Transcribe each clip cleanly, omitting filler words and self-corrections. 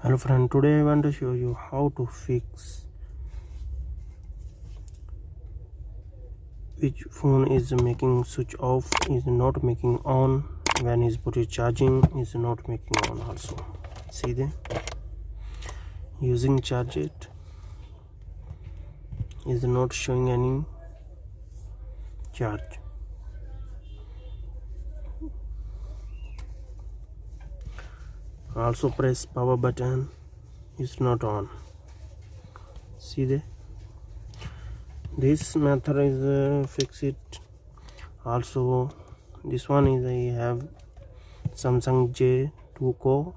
Hello friend, today I want to show you how to fix which phone is making switch off, is not making on, when is put it charging, is not making on also. See there, using charge it is not showing any charge. Also press power button, is not on. See there, this method is fix it. Also this one is I have Samsung J2 Co,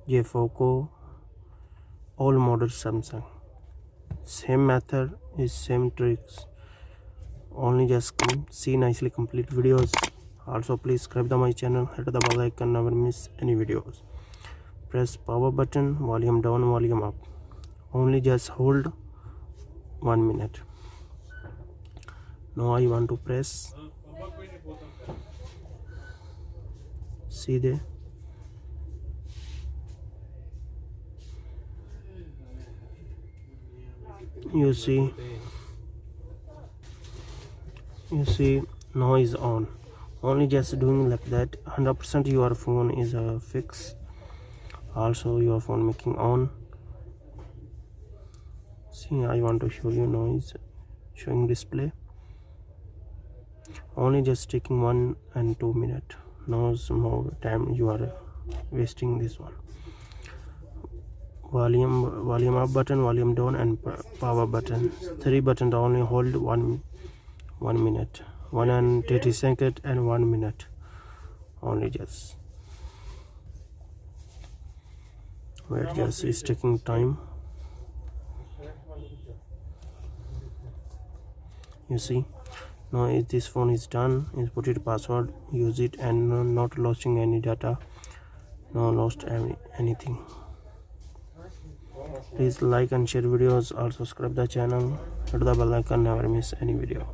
J4 Co, all models Samsung. Same method is same tricks, only just see nicely complete videos. Also please subscribe to my channel, hit the bell icon, never miss any videos. Press power button, volume down, volume up, only just hold 1 minute. Now I want to press, see there, you see now is on. Only just doing like that, 100% your phone is a fix. Also your phone making on. See, I want to show you now is showing display. Only just taking 1 and 2 minutes. Now is more time you are wasting this one. Volume up button, volume down, and power button. 3 buttons only hold 1 minute, 1 and 30 seconds and 1 minute. Only just wait, just is taking time. You see, now if this phone is done, is put it password, use it, and not losing any data, no lost anything. Please like and share videos. Also subscribe the channel, hit the bell icon, never miss any video.